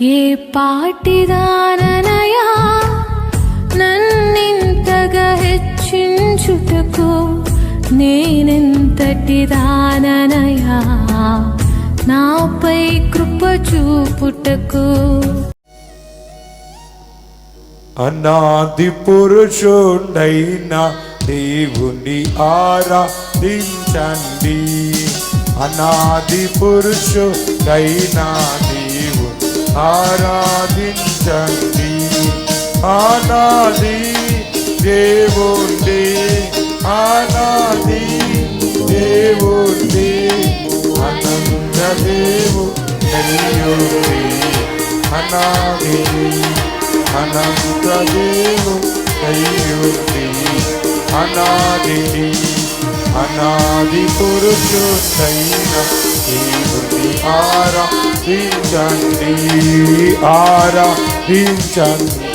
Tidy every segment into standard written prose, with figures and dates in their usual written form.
ఏ పాటిదాననయా నన్నింతగా హెచ్చించుటకు, నేనెంతటి దాననయా నాపై కృప చూపుటకు. అనాది పురుషుడైన దేవుని ఆరాధించండి. అనాది పురుషుడైన దేవుని ఆరాధించండి. అనాది దేవుని, అనాది దేవుని, అనంత దేవుని, అనాది అనంత దేవుని, అనాదిని అనాది పురుషుడైన దేవుని ఆరాధించండి, ఆరాధించండి.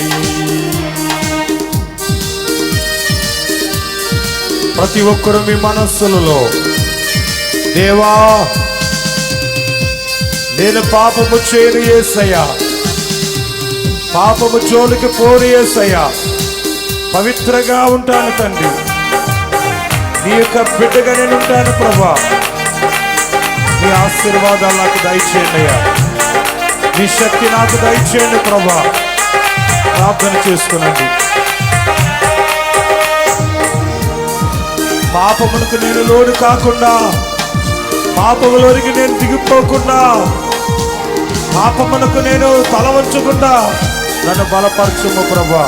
ప్రతి ఒక్కరు మీ మనస్సులలో, దేవా నేను పాపము చేయను యేసయ్యా, పాపము జోలికి పోను యేసయ్యా, పవిత్రంగా ఉంటాను తండ్రి, నీ యొక్క బిడ్డగా నేను ఉంటాను ప్రభా. నీ ఆశీర్వాదాలు నాకు దయచేయండి అయ్యా, నీ శక్తి నాకు దయచేయండి ప్రభా. ప్రార్థన చేసుకునండి. పాపమునకు నేను లోను కాకుండా, పాపములోనికి నేను దిగిపోకుండా, పాపమునకు నేను తల వంచకుండా నన్ను బలపరచుము ప్రభా.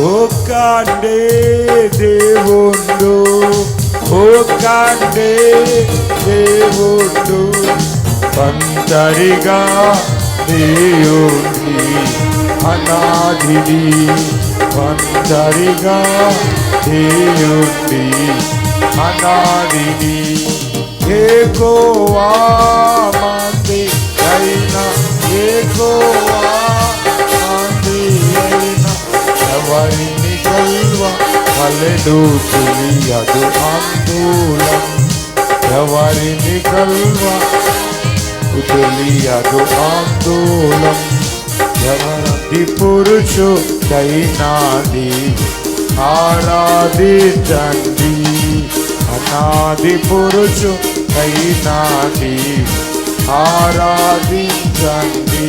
ఒక్కడే దేవుడు, ఒక్కడే దేవుడు, ఒంటరిగా దేవుని, అనాదిని ఒంటరిగా దేవుని, అనాదిని యెహోవా మంది అయిన, యెహోవా మంది అయిన, ఎవరిని కల్వ వలెను తెలియదు ఆందోళన, ఎవరిని కల్వ తెలియదు ఆందోళన. ఎవరి పురుషుడైనాది ఆరాధించండి, అనాది పురుషుడైనాది ఆరాధించండి.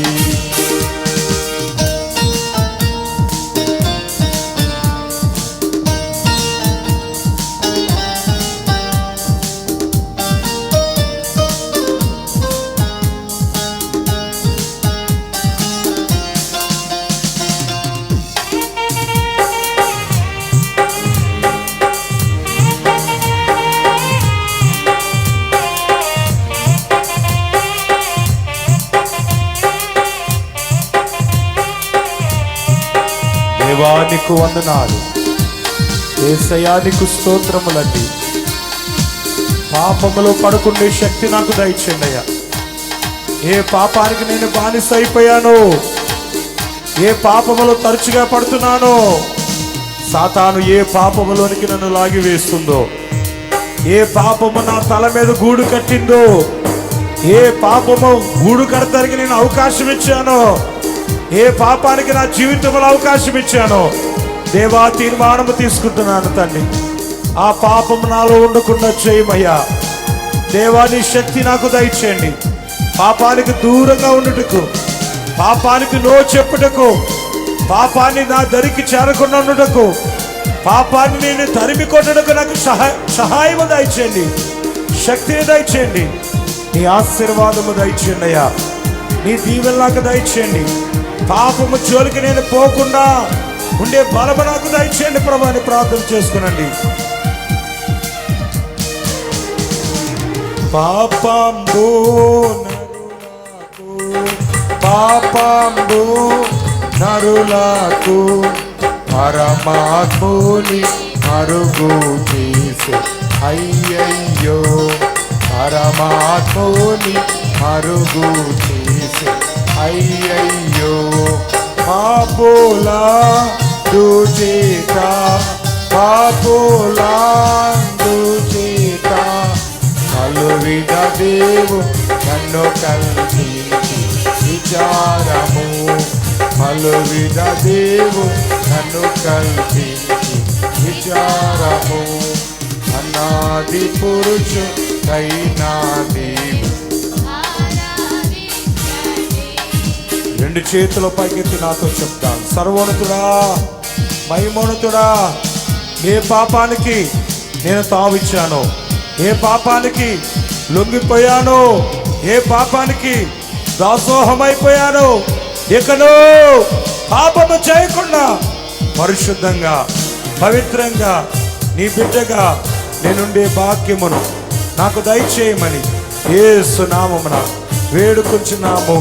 దేవానికి వందనాలు, యేసయ్యానికి స్తోత్రములండి. పాపములో పడుకునే శక్తి నాకు దయచేయండి అయ్యా. ఏ పాపానికి నేను బానిస అయిపోయాను, ఏ పాపములో తరచుగా పడుతున్నానో, సాతాను ఏ పాపములోనికి నన్ను లాగివేస్తుందో, ఏ పాపము నా తల మీద గూడు కట్టిందో, ఏ పాపము గూడు కడతానికి నేను అవకాశం ఇచ్చానో, ఏ పాపానికి నా జీవితంలో అవకాశం ఇచ్చానో, దేవా తీర్మానము తీసుకుంటున్నాను తండ్రి. ఆ పాపం నాలో ఉండకుండా చేయమయ్యా. దేవా నీ శక్తి నాకు దయచేయండి. పాపానికి దూరంగా ఉండుటకు, పాపానికి నో చెప్పుటకు, పాపాన్ని నా దరికి చేరకుండా ఉండుటకు, పాపాన్ని నేను తరిమి కొట్టడానికి నాకు సహాయము దయచేయండి, శక్తిని దయచేయండి, నీ ఆశీర్వాదము దయచేయండి అయ్యా, నీ దీవెన నాకు దయచేయండి. పాపము జోలికి నేను పోకుండా ఉండే బలము నాకు దయచేయండి ప్రభా అని ప్రార్థన చేసుకునండి. పాపంబు పాపంబు నరులకు పరమాత్ముని మరుగు చేసే, అయ్యయ్యో పరమాత్ముని మరుగు చేసే, అయ్యయ్యో పాపులా దుచేత, పాపులా దుచేత విడదేవు నన్ను కల్పించి విచారము, పలు విడదేవు నన్ను కల్పించి విచారము, అనాది పురుషు కైనా దేవు. రెండు చేతుల పైకెత్తి నాతో చెప్తాను, సర్వోన్నతుడా, మహిమోన్నతుడా, ఏ పాపానికి నేను తావిచ్చాను, ఏ పాపానికి లొంగిపోయాను, ఏ పాపానికి దాసోహమైపోయాను, ఇకను పాపము చేయకుండా పరిశుద్ధంగా పవిత్రంగా నీ బిడ్డగా నేనుండే భాగ్యమును నాకు దయచేయమని యేసు నామమున వేడుకొంచున్నాము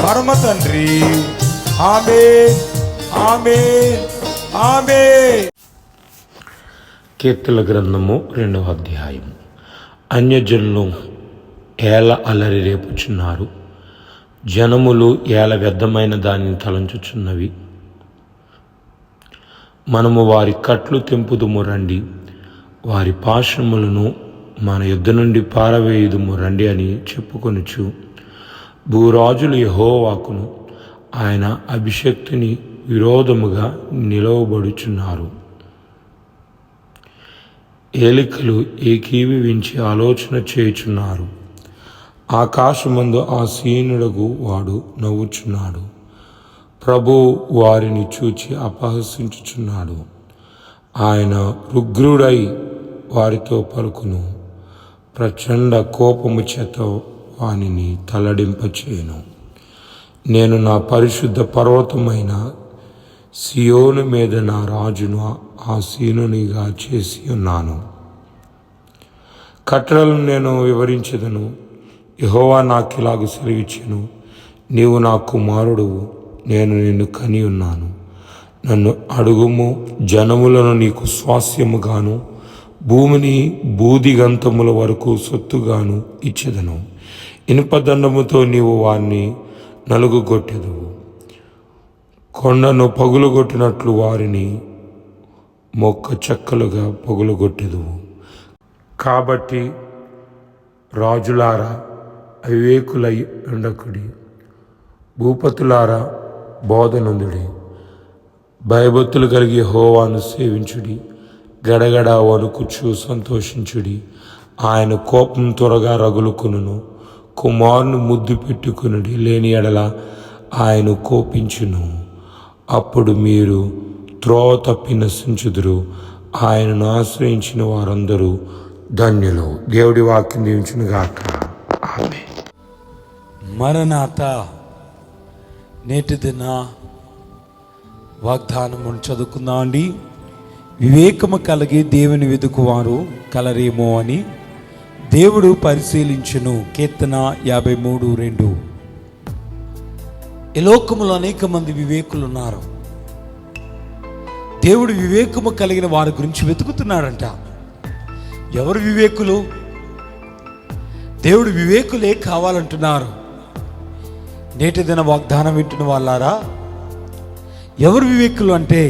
పరమ తండ్రి. ఆమేన్, ఆమేన్, ఆమేన్. కీర్తనల గ్రంథము 2వ అధ్యాయం. అన్యజనులు ఏల అలరి రేపుచున్నారు, జనములు ఏల వ్యర్థమైన దానిని తలంచుచున్నవి. మనము వారి కట్లు తెంపుదుము రండి, వారి పాశములను మన యుద్ధ నుండి పారవేయుదుము రండి అని చెప్పుకొనుచు భూరాజులు యెహోవాకును ఆయన అభిషక్తిని విరోధముగా నిలవబడుచున్నారు. ఏలికలు ఏకీభవించి ఆలోచన చేయుచున్నారు. ఆకాశమందు ఆసీనుడగు వాడు నవ్వుచున్నాడు. ప్రభువు వారిని చూచి అపహసించుచున్నాడు. ఆయన రుగ్రుడై వారితో పలుకును. ప్రచండ కోపము చేత వానిని తల్లడింపచేయును. నేను నా పరిశుద్ధ పర్వతమైన సియోను మీద నా రాజును ఆసీనునిగా చేసి ఉన్నాను. కట్టడలను నేను వివరించెదను. యెహోవా నాకిలాగ సెలవిచ్చెను, నీవు నా కుమారుడువు, నేను నిన్ను కని ఉన్నాను. నన్ను అడుగుము, జనములను నీకు స్వాస్యముగాను భూమిని బూదిగంతముల వరకు సొత్తుగాను ఇచ్చెదను. ఇనుపదండముతో నీవు వారిని నలుగుగొట్టెదవు. కొండను పగులుగొట్టినట్లు వారిని మొక్క చెక్కలుగా పగులుగొట్టెదవు. కాబట్టి రాజులారా అవివేకులై ఉండకుడి, భూపతులారా బోధనందుడి. భయభక్తులు కలిగి యెహోవాను సేవించుడి, గడగడ వణుకుచు సంతోషించుడి. ఆయన కోపం త్వరగా రగులుకొనును. కుమారుని ముద్దు పెట్టుకునుడి, లేని ఎడల ఆయన కోపించును. అప్పుడు మీరు త్రోవ తప్పి నశించుదురు. ఆయనను ఆశ్రయించిన వారందరూ ధన్యులు. దేవుడి వాక్యం దీవించును గాక. ఆమేన్. మరణాత నేటి దిన వాగ్దానము చదువుకుందాం అండి. వివేకము కలిగి దేవుని వెదుకువారు కలరేమో అని దేవుడు పరిశీలించును. కీర్తన 53:2. ఈ లోకములో అనేక మంది వివేకులు ఉన్నారు. దేవుడు వివేకము కలిగిన వారి గురించి వెతుకుతున్నాడంట. ఎవరు వివేకులు? దేవుడు వివేకులే కావాలంటున్నారు. నేటి దిన వాగ్దానం వింటున్న వాళ్ళారా, ఎవరు వివేకులు అంటే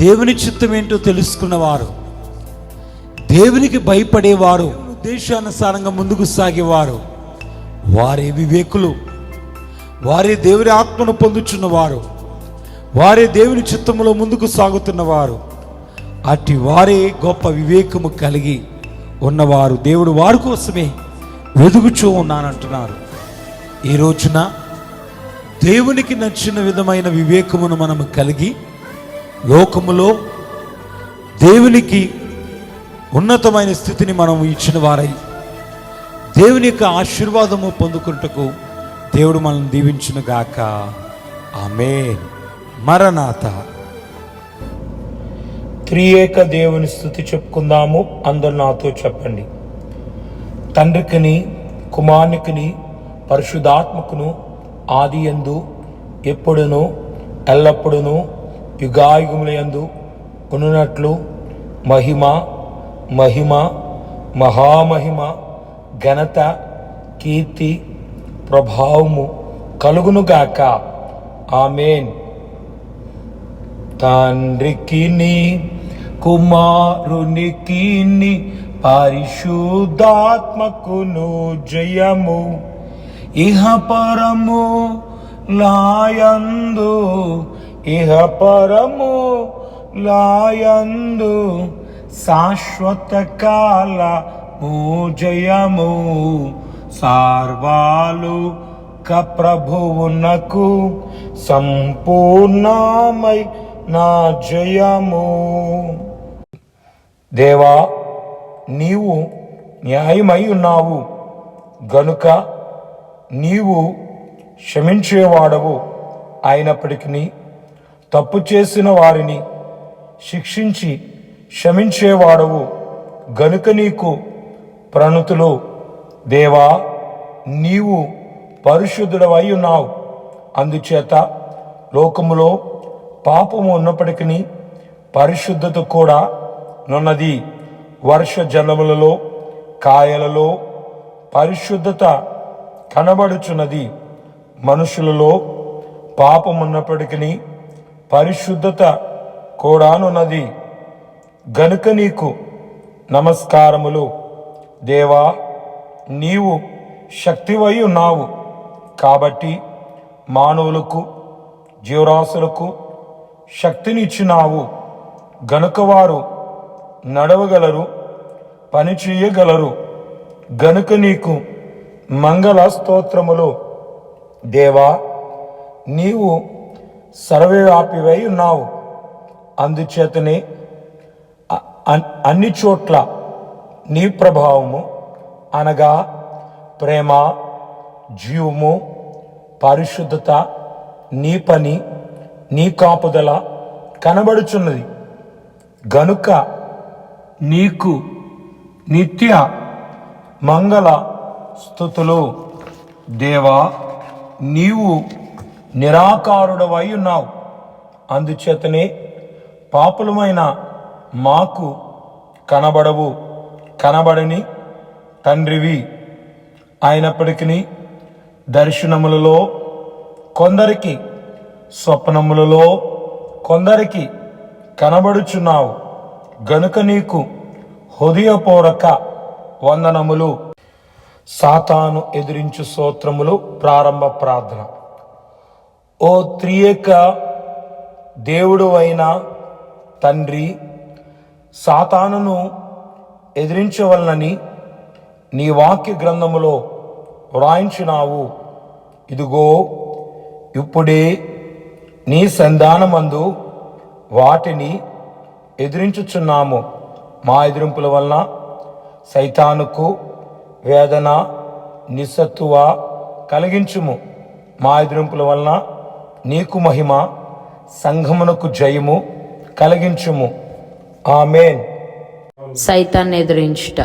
దేవుని చిత్తం ఏంటో తెలుసుకున్నవారు, దేవునికి భయపడేవారు, ఉద్దేశానుసారంగా ముందుకు సాగేవారు, వారే వివేకులు. వారే దేవుని ఆత్మను పొందుచున్నవారు, వారే దేవుని చిత్తములో ముందుకు సాగుతున్నవారు. అట్టి వారే గొప్ప వివేకము కలిగి ఉన్నవారు. దేవుడు వారి కోసమే వెదుగుచూ ఉన్నానంటున్నారు. ఈ రోజున దేవునికి నచ్చిన విధమైన వివేకమును మనము కలిగి లోకములో దేవునికి ఉన్నతమైన స్థితిని మనం ఇచ్చిన వారై దేవుని యొక్క ఆశీర్వాదము పొందుకుంటకు దేవుడు మనల్ని దీవించును గాక. ఆమేన్. మరణాత. త్రియేక దేవుని స్తుతి చెప్పుకుందాము. అందరూ నాతో చెప్పండి. తండ్రికిని కుమారునికిని పరిశుద్ధాత్మకును ఆదియందు ఎప్పుడును ఎల్లప్పుడును యుగాయుగములందు ఉన్నట్లు మహిమ మహిమ మహామహిమ ఘనత కీర్తి ప్రభావము కలుగునుగాక. ఆమేన్. తండ్రికిని కుమారునికిని పరిశుద్ధాత్మకును జయము ఇహ పరము లాయందు ఇహ పరము లాయందు శాశ్వత కాలము జయము సార్వాలు ప్రభువునకు సంపూర్ణమై నా జయము. దేవా, నీవు న్యాయమై ఉన్నావు గనుక నీవు క్షమించేవాడవు. అయినప్పటికీ తప్పు చేసిన వారిని శిక్షించి క్షమించేవాడవు గనుక నీకు ప్రణతులు. దేవా, నీవు పరిశుద్ధుడవై ఉన్నావు. అందుచేత లోకములో పాపము ఉన్నప్పటికీ పరిశుద్ధత కూడా నున్నది. వర్ష జలములలో కాయలలో పరిశుద్ధత కనబడుచున్నది. మనుషులలో పాపమున్నప్పటికీ పరిశుద్ధత కూడానున్నది గనుక నీకు నమస్కారములు. దేవా, నీవు శక్తివై ఉన్నావు కాబట్టి మానవులకు జీవరాశులకు శక్తినిచ్చినావు గనుక వారు నడవగలరు, పని చేయగలరు గనుక నీకు మంగళ స్తోత్రములు. దేవా, నీవు సర్వవ్యాపివై ఉన్నావు. అందుచేతనే అన్ని చోట్ల నీ ప్రభావము అనగా ప్రేమ, జీవము, పరిశుద్ధత, నీ పని, నీ కాపుదల కనబడుచున్నది గనుక నీకు నిత్య మంగళ స్తుతులు. దేవా, నీవు నిరాకారుడవై ఉన్నావు. అందుచేతనే పాపులమైన మాకు కనబడవు, కనబడని తండ్రివి. అయినప్పటికీ దర్శనములలో కొందరికి, స్వప్నములలో కొందరికి కనబడుచున్నావు గనుక నీకు హృదయపూర్వక వందనములు. సాతాను ఎదిరించు స్తోత్రములు. ప్రారంభ ప్రార్థన. ఓ త్రియేక దేవుడు అయిన తండ్రి, సాతానును ఎదిరించవలనని నీ వాక్య గ్రంథములో వ్రాయించినావు. ఇదిగో ఇప్పుడే నీ సంధానమందు వాటిని ఎదిరించుచున్నాము. మా ఎదిరింపుల వలన సైతానుకు వేదన, నిస్సత్తువ కలిగించుము. మా ఎదిరింపుల వలన నీకు మహిమ, సంఘమునకు జయము కలిగించుము. ఆమేన్. సైతాన్ని ఎదిరించుట.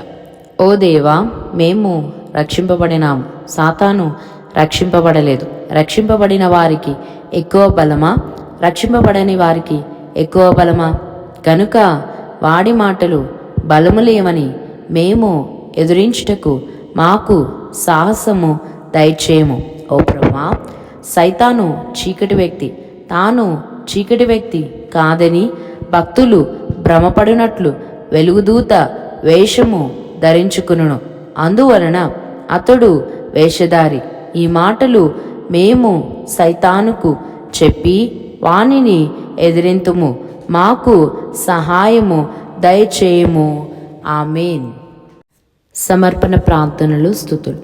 ఓ దేవా, మేము రక్షింపబడినాము, సాతాను రక్షింపబడలేదు. రక్షింపబడిన వారికి ఎక్కువ బలమా, రక్షింపబడని వారికి ఎక్కువ బలమా? కనుక వాడి మాటలు బలములేవని మేము ఎదురించుటకు మాకు సాహసము దయచేయము. ఓ ప్రభువా, సైతాను చీకటి వ్యక్తి, తాను చీకటి వ్యక్తి కాదని భక్తులు భ్రమపడినట్లు వెలుగుదూత వేషము ధరించుకును. అందువలన అతడు వేషధారి. ఈ మాటలు మేము సైతానుకు చెప్పి వానిని ఎదిరింతుము. మాకు సహాయము దయచేయము. ఆమేన్. సమర్పణ ప్రార్థనలు, స్తుతులు.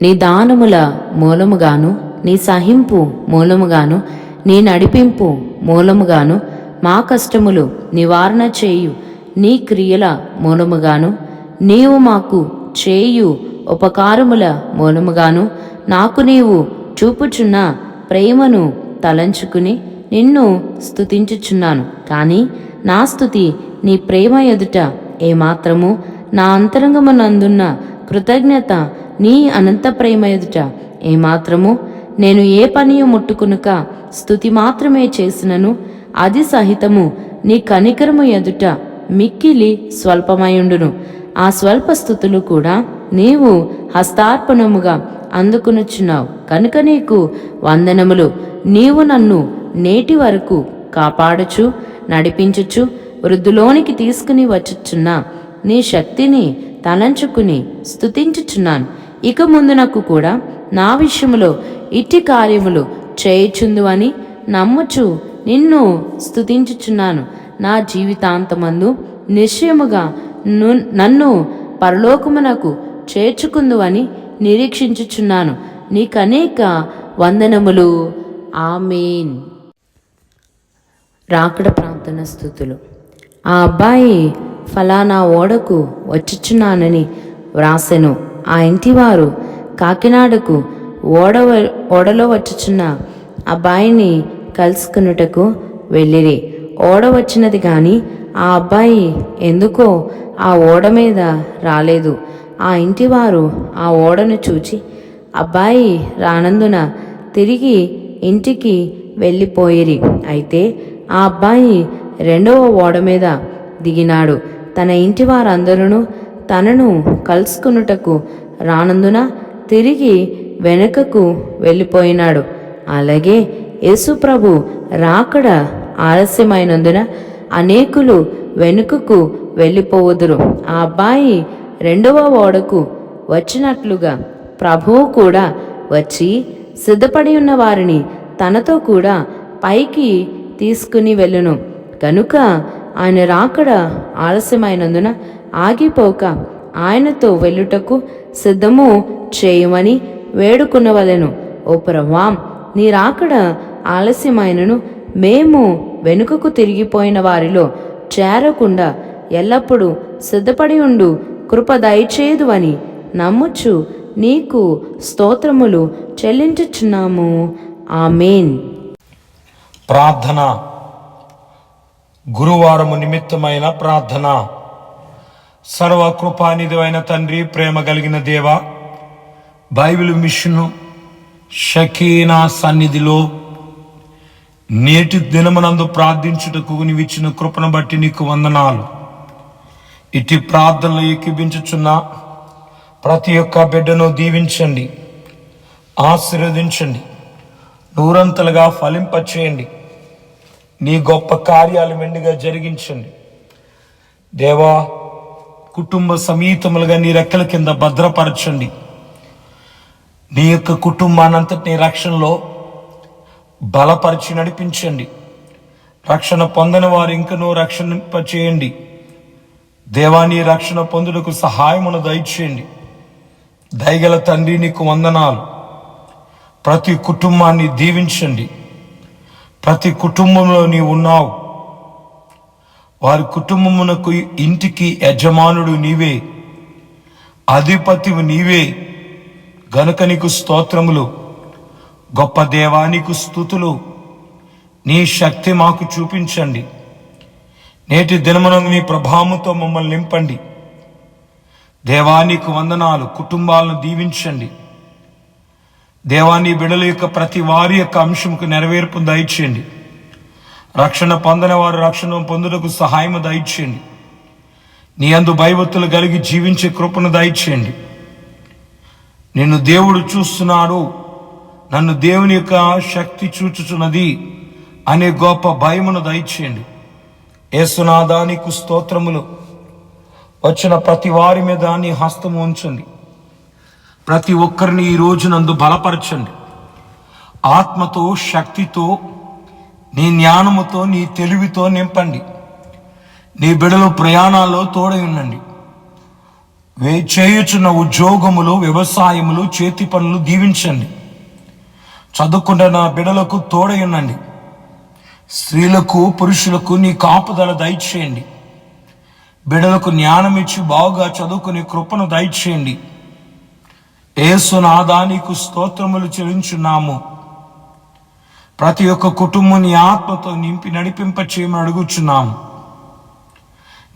నీ దానముల మూలముగాను, నీ సహింపు మూలముగాను, నీ నడిపింపు మూలముగాను, మా కష్టములు నివారణ చేయు నీ క్రియల మూలముగాను, నీవు మాకు చేయు ఉపకారముల మూలముగాను, నాకు నీవు చూపుచున్న ప్రేమను తలంచుకుని నిన్ను స్తుతించుచున్నాను. కానీ నా స్తుతి నీ ప్రేమ ఎదుట ఏమాత్రము, నా అంతరంగమునందున్న కృతజ్ఞత నీ అనంత ప్రేమ ఎదుట ఏమాత్రము. నేను ఏ పనియు ముట్టుకునుక స్తుతి మాత్రమే చేసినను అది సహితము నీ కనికరము ఎదుట మిక్కిలి స్వల్పమయుండును. ఆ స్వల్ప స్థుతులు కూడా నీవు హస్తార్పణముగా అందుకునుచున్నావు కనుక నీకు వందనములు. నీవు నన్ను నేటి వరకు కాపాడుచు నడిపించుచు వృద్ధులోనికి తీసుకుని వచ్చుచున్న నీ శక్తిని తలంచుకుని స్తుతించుచున్నాను. ఇక ముందునకు కూడా నా విషయములో ఇట్టి కార్యములు చేయుచుందు అని నమ్ముచు నిన్ను స్తుతించుచున్నాను. నా జీవితాంతమందు నిశ్చయముగా నన్ను పరలోకమునకు చేర్చుకుందు అని నిరీక్షించుచున్నాను. నీకనేక వందనములు. ఆమేన్. రాకడ ప్రార్థన స్తుతులు. ఆ అబ్బాయి ఫలానా ఓడకు వచ్చుచున్నానని వ్రాసెను. ఆ ఇంటివారు కాకినాడకు ఓడలో వచ్చుచున్న అబ్బాయిని కలుసుకున్నటకు వెళ్ళిరి. ఓడ వచ్చినది కానీ ఆ అబ్బాయి ఎందుకో ఆ ఓడ మీద రాలేదు. ఆ ఇంటివారు ఆ ఓడను చూచి అబ్బాయి రానందున తిరిగి ఇంటికి వెళ్ళిపోయిరి. అయితే ఆ అబ్బాయి రెండవ ఓడ మీద దిగినాడు. తన ఇంటి వారందరూ తనను కలుసుకున్నటకు రానందున తిరిగి వెనుకకు వెళ్ళిపోయినాడు. అలాగే యేసుప్రభు రాకడ ఆలస్యమైనందున అనేకులు వెనుకకు వెళ్ళిపోవుదురు. ఆ అబ్బాయి రెండవ ఓడకు వచ్చినట్లుగా ప్రభువు కూడా వచ్చి సిద్ధపడి ఉన్న వారిని తనతో కూడా పైకి తీసుకుని వెళ్ళును. కనుక ఆయన రాకడ ఆలస్యమైనందున ఆగిపోక ఆయనతో వెళ్ళుటకు సిద్ధము చేయమని వేడుకునవలెను. ఓ ప్రభువా, నీ రాకడ ఆలస్యమైనను మేము వెనుకకు తిరిగిపోయిన వారిలో చేరకుండా ఎల్లప్పుడూ సిద్ధపడి ఉండు కృప దయచేదు అని నమ్ముచు నీకు స్తోత్రములు చెల్లించుచున్నాము. ఆమేన్. ప్రార్థన. గురువారము నిమిత్తమైన ప్రార్థన. సర్వకృపానిధివైన తండ్రి, ప్రేమ కలిగిన దేవ, బైబిల్ మిషను షకీనా సన్నిధిలో నేటి దినమునందు ప్రార్థించుటకు నీవిచ్చిన కృపను బట్టి నీకు వందనాలు. ఇటు ప్రార్థనలు ఏకీభించుచున్న ప్రతి ఒక్క బిడ్డను దీవించండి, ఆశీర్వదించండి, నూరంతలుగా ఫలింపచేయండి. నీ గొప్ప కార్యాలు మెండుగా జరిగించండి దేవా. కుటుంబ సమేతములుగా నీ రెక్కల కింద భద్రపరచండి. నీ యొక్క కుటుంబానంతటి రక్షణలో బలపరిచి నడిపించండి. రక్షణ పొందని వారు ఇంకనూ రక్షింపచేయండి దేవా. నీ రక్షణ పొందుటకు సహాయమును దయచేయండి. దయగల తండ్రి, నీకు వందనాలు. ప్రతి కుటుంబాన్ని దీవించండి. ప్రతి కుటుంబంలో నీ ఉన్నావు. వారి కుటుంబమునకు ఇంటికి యజమానుడు నీవే, అధిపతివి నీవే. గనుక నీకు స్తోత్రములు. గొప్ప దేవా, నీకు స్తుతులు. నీ శక్తి మాకు చూపించండి. నేటి దినమునందు నీ ప్రభావముతో మమ్మల్ని నింపండి దేవా. నీకు వందనాలు. కుటుంబాలను దీవించండి దేవా. నీ బిడ్డల యొక్క ప్రతి వారి యొక్క అంశముకు నెరవేర్పు దయచేయండి. రక్షణ పొందని వారు రక్షణ పొందుటకు సహాయము దయచేయండి. నీ అందు భయభక్తులు కలిగి జీవించే కృపను దయచేయండి. నిన్ను దేవుడు చూస్తున్నాడు, నన్ను దేవుని యొక్క శక్తి చూచుచున్నది అనే గొప్ప భయమును దయచేయండి. యేసునాథా, నీకు స్తోత్రములు. వచ్చిన ప్రతి వారి మీద నీ హస్తము ఉంచండి. ప్రతి ఒక్కరిని ఈ రోజునందు బలపరచండి. ఆత్మతో, శక్తితో, నీ జ్ఞానముతో, నీ తెలివితో నింపండి. నీ బిడ్డలు ప్రయాణాల్లో తోడై ఉండండి. చేయుచున్న ఉద్యోగములు, వ్యవసాయములు, చేతి పనులు దీవించండి. చదువుకుంటున్న నా బిడ్డలకు తోడై ఉండండి. స్త్రీలకు, పురుషులకు నీ కాపుదల దయచేయండి. బిడ్డలకు జ్ఞానం ఇచ్చి బాగుగా చదువుకునే కృపను దయచేయండి. యేసునాథా, నీకు స్తోత్రములు చెల్లించున్నాము. ప్రతి ఒక్క కుటుంబం నీ ఆత్మతో నింపి నడిపింప చేయమని అడుగుచున్నాము.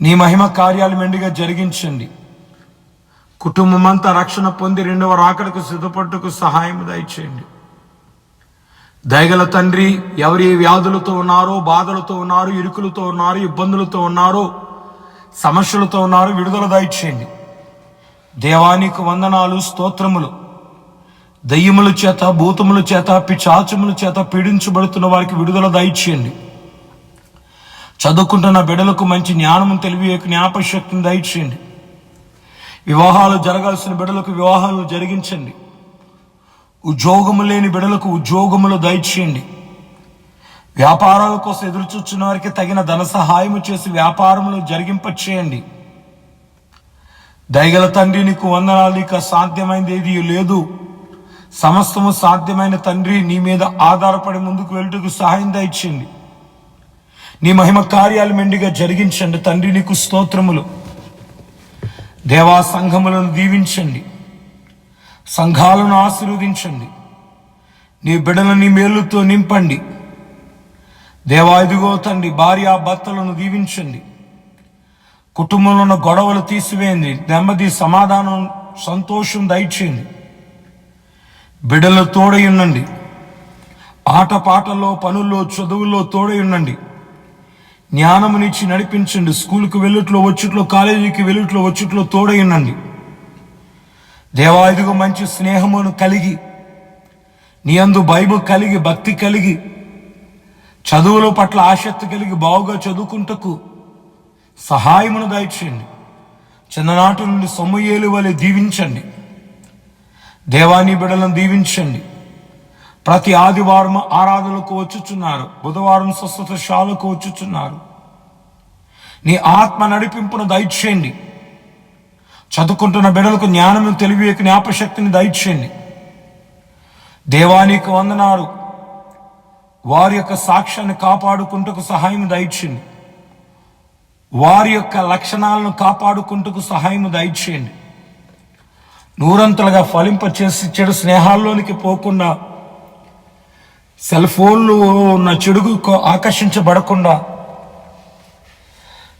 నీ మహిమ కార్యాలు మెండుగా జరిగించండి. కుటుంబం అంతా రక్షణ పొంది రెండవ రాకడకు సిద్ధపట్టుకు సహాయం దయచేయండి. దయగల తండ్రి, ఎవరి వ్యాధులతో ఉన్నారో, బాధలతో ఉన్నారు, ఇరుకులతో ఉన్నారు, ఇబ్బందులతో ఉన్నారు, సమస్యలతో ఉన్నారు, విడుదల దయచేయండి. దేవానికి వందనాలు, స్తోత్రములు. దయ్యముల చేత, భూతముల చేత, పిశాచముల చేత పీడించబడుతున్న వారికి విడుదల దయచేయండి. చదువుకుంటున్న బిడ్డలకు మంచి జ్ఞానము, తెలివి, జ్ఞాపశక్తిని దయచేయండి. వివాహాలు జరగాల్సిన బిడ్డలకు వివాహాలు జరిగించండి. ఉద్యోగము లేని బిడ్డలకు ఉద్యోగములు దయచేయండి. వ్యాపారాల కోసం ఎదురు చూస్తున్న వారికి తగిన ధన సహాయము చేసి వ్యాపారములు జరిగింపచేయండి. దయగల తండ్రి, నీకు వందనాలు. నీకు సాధ్యమైనది ఏది లేదు. సమస్తము సాధ్యమైన తండ్రి, నీ మీద ఆధారపడి ముందుకు వెళ్ళుటకు సహాయం దయచేయండి. నీ మహిమ కార్యాలు మెండిగా జరిగించండి తండ్రి. నీకు స్తోత్రములు. దేవా, సంఘములను దీవించండి, సంఘాలను ఆశీర్వదించండి. నీ బిడ్డలను నీ మేలుతో నింపండి. దేవా, ఇదిగో తండ్రి, భార్య భర్తలను దీవించండి. కుటుంబంలో ఉన్న గొడవలు తీసివేయండి. నెమ్మది, సమాధానం, సంతోషం దయచేయండి. బిడ్డలు తోడై ఉండండి. ఆటపాటల్లో, పనుల్లో, చదువుల్లో తోడై ఉండండి. జ్ఞానమునిచ్చి నడిపించండి. స్కూల్కి వెళ్ళుట్లో వచ్చుట్లో, కాలేజీకి వెళ్ళుట్లో వచ్చుట్లో తోడై ఉండండి. దేవా, ఇదిగో మంచి స్నేహమును కలిగి, నీ యందు భయము కలిగి, భక్తి కలిగి, చదువుల పట్ల ఆసక్తి కలిగి బావుగా చదువుకుంటకు సహాయమును దయచేయండి. చిన్ననాటి నుండి సమూయేలు వలె దీవించండి. దేవాని బిడ్డలను దీవించండి. ప్రతి ఆదివారం ఆరాధనలకు వచ్చుచున్నారు. బుధవారం స్వస్థతశాలకు వచ్చుచున్నారు. నీ ఆత్మ నడిపింపును దయచేయండి. చదువుకుంటున్న బిడ్డలకు జ్ఞానము, తెలివి, జ్ఞాపశక్తిని దయచేయండి. దేవానికి వందనాలు. వారి యొక్క సాక్ష్యాన్ని కాపాడుకుంటకు సహాయం దయచేయండి. వారి యొక్క లక్షణాలను కాపాడుకుంటకు సహాయం దయచేయండి. నూరంతలుగా ఫలింపచేసి చెడు స్నేహాల్లోనికి పోకుండా, సెల్ ఫోన్లు ఉన్న చెడుకు ఆకర్షించబడకుండా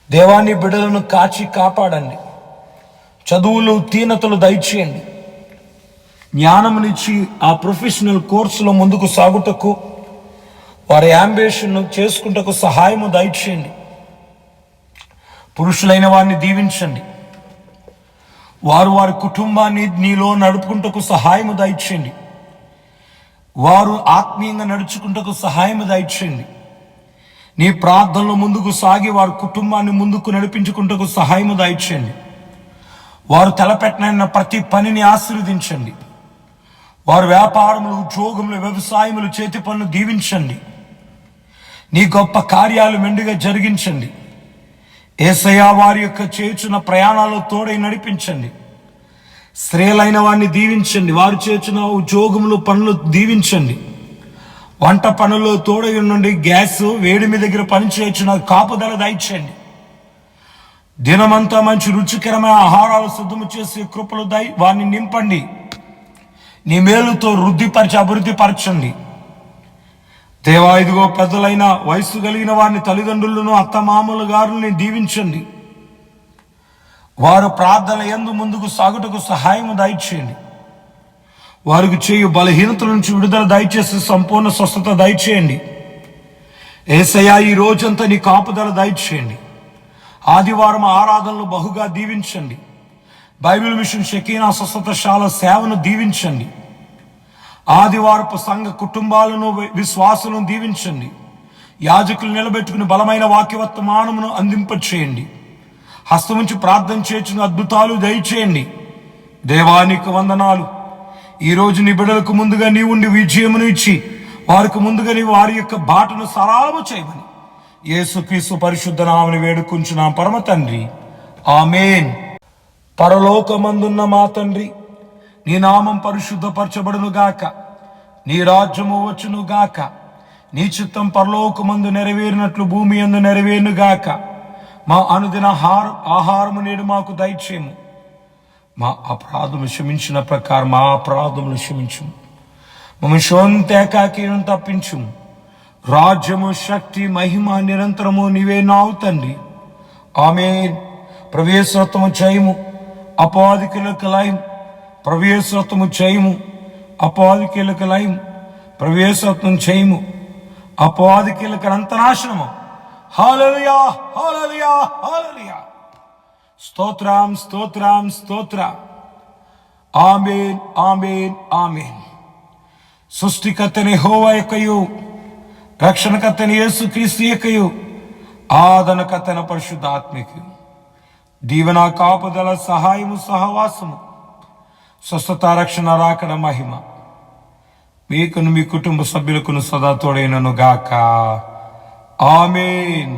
దేవాన్ని బిడ్డలను కాచి కాపాడండి. చదువులు, తీనతలు దయచేయండి. జ్ఞానమునిచ్చి ఆ ప్రొఫెషనల్ కోర్సులో ముందుకు సాగుటకు, వారి యాంబిషన్ చేసుకుంటకు సహాయము దయచేయండి. పురుషులైన వారిని దీవించండి. వారు వారి కుటుంబాన్ని నీలో నడుపుకుంటకు సహాయము దయచేయండి. వారు ఆత్మీయంగా నడుచుకుంటకు సహాయము దయచేయండి. నీ ప్రార్థనలో ముందుకు సాగి వారి కుటుంబాన్ని ముందుకు నడిపించుకుంటకు సహాయము దయచేయండి. వారు తలపెట్టిన ప్రతి పనిని ఆశీర్వదించండి. వారు వ్యాపారములు, ఉద్యోగములు, వ్యవసాయములు, చేతి పనులు దీవించండి. నీ గొప్ప కార్యాలు మెండుగా జరిగించండి. యేసయ్యా, వారి యొక్క చేయుచున్న ప్రయాణాలు తోడై నడిపించండి. స్త్రీలైన వారిని దీవించండి. వారు చేస్తున్న ఉద్యోగములు, పనులు దీవించండి. వంట పనుల్లో తోడై ఉండండి. గ్యాస్ వేడి మీ దగ్గర పని చేయుచున్న కాపుదల దయచేయండి. దినమంతా మంచి రుచికరమైన ఆహారాలు సిద్ధము చేసి కృపలు వారిని నింపండి. నీ మేలుతో వృద్ధిపరిచి అభివృద్ధిపరచండి. దేవా, ఇదిగో పెద్దలైన వయస్సు కలిగిన వారిని, తల్లిదండ్రులను, అత్తమామల గారుల్ని దీవించండి. వారు ప్రార్థన యందు ముందుకు సాగుటకు సహాయం దయచేయండి. వారికి చేయు బలహీనతల నుంచి విడుదల దయచేసి సంపూర్ణ స్వస్థత దయచేయండి. యేసయ్యా, ఈ రోజంతా నీ కాపుదల దయచేయండి. ఆదివారం ఆరాధనలు బహుగా దీవించండి. బైబిల్ మిషన్ షకీనా స్వస్థతశాల సేవను దీవించండి. ఆదివారపు సంఘ కుటుంబాలను, విశ్వాసులను దీవించండి. యాజకులు నిలబెట్టుకుని బలమైన వాక్యవర్తమానమును అందింపచేయండి. హస్తముంచి ప్రార్థన చేసిన అద్భుతాలు దయచేయండి. దేవానికి వందనాలు. ఈరోజు నీ బిడ్డలకు ముందుగా నీ ఉండి విజయమును ఇచ్చి వారికి ముందుగా నీ వారి యొక్క బాటను సరాము చేయమని యేసుక్రీస్తు పరిశుద్ధ నామమున వేడుకుంటున్నాం పరమ తండ్రి, ఆమేన్. పరలోకమందున్న మా తండ్రి, నీ నామం పరిశుద్ధపరచబడును గాక. నీ రాజ్యము వచ్చును గాక. నీ చిత్తం పరలోకమందు నెరవేరినట్లు భూమి యందు నెరవేరును గాక. మా అనుదిన ఆహారము నేడు మాకు దయచేయము. మా అపరాధములు క్షమించిన ప్రకారం మా అపరాధములు క్షమించుము. మమ్మల్ని శోంతేకాకీనం తప్పించుము. రాజ్యము, శక్తి, మహిమ నిరంతరము నీవే నావు తండ్రి, ఆమేన్. ప్రవేశత్వము చేయము, అపాధికులకు లయం. ప్రవేశత్వము చేయము, అపాధికులకు లయం. ప్రవేశత్వం చేయము, అపాధికులకు అంతనాశనము. హల్లెలూయా, హల్లెలూయా, హల్లెలూయా. స్తోత్రం, స్తోత్రం, స్తోత్ర. ఆమేన్, ఆమేన్, ఆమేన్. సృష్టికర్తని యెహోవా యొక్కయు, రక్షణకర్తని యేసుక్రీస్తు యొక్కయు, ఆదరణకర్తైన పరిశుద్ధాత్మకు దీవెన, కాపుదల, సహాయము, సహవాసము, స్వస్థత, రక్షణ, రాకడ, మహిమ మీకును మీ కుటుంబ సభ్యులకును సదా తోడైనను గాక. ఆమేన్.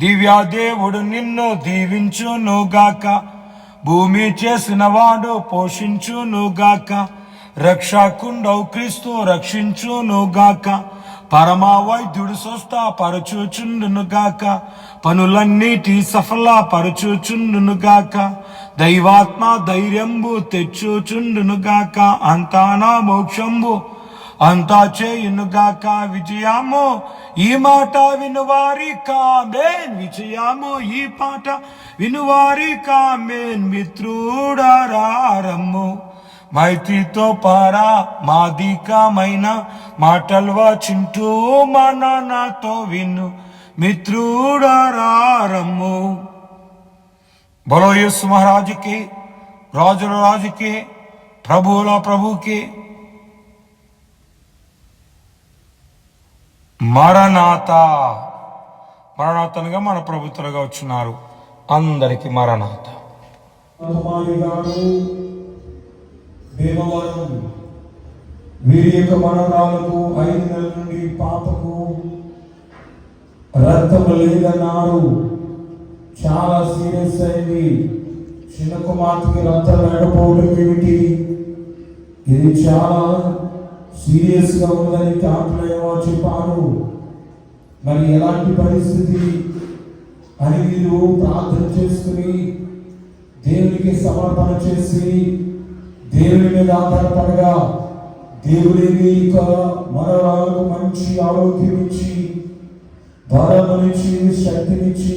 దివ్యా దేవుడు నిన్ను దీవించును గాక. భూమి చేసిన వాడు పోషించును గాక. రక్షకుండవు క్రీస్తు రక్షించును గాక. పరమా వైద్యుడు స్వస్థ పరచుచుండును గాక. పనులన్నిటి సఫల పరచుచుండును గాక. దైవాత్మ ధైర్యంబు తెచ్చుచుండును గాక. అంతా నా మోక్షంబు అంతా చేయును గాక. విజయము ఈ మాట వినువారి కామేన్. విజయము ఈ పాట వినువారి కామేన్. మిత్రుడారమ్ము మైత్రితో పారా మాదికమైన మాటల్వ చింటూ మా నాన్నతో విను. మిత్రుడారమ్ము. బలో యేసు మహారాజుకి, రాజుల రాజుకి, ప్రభువుల ప్రభుకి మరణాత. మరణాతనుగా మన ప్రభుత్వగా వచ్చినారు. అందరికి మరణాత. దేవవరం వీరి యొక్క మరణాలకు 5 నెలల నుండి పాపకు రక్తం లేదన్నారు. చాలా సీరియస్ అయింది. చిన్న కుమార్తెకి రక్తం లేకపోవడం ఏమిటి? ఇది చాలా సీరియస్ గా ఉందని డాక్టర్ ఏమో చెప్పారు. మరి ఎలాంటి పరిస్థితి అని మీరు ప్రార్థన చేసుకుని దేవునికి సమర్పణ చేసి దేవుని మీద ఆధారపడగా దేవుడిని మరణాలకు మంచి ఆరోగ్యం ఇచ్చి, బలమునిచ్చి, శక్తినిచ్చి,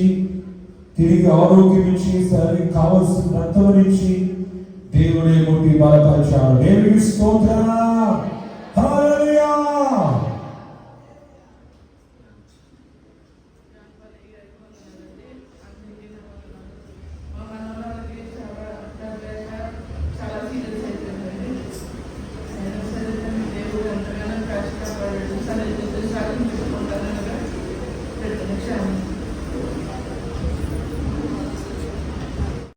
తిరిగి ఆరోగ్యం ఇచ్చి, శరీరం కావలసిన రక్తమునిచ్చి దేవుడే ముట్టి బలపరిచాడు. దేవునికి స్తోత్రం.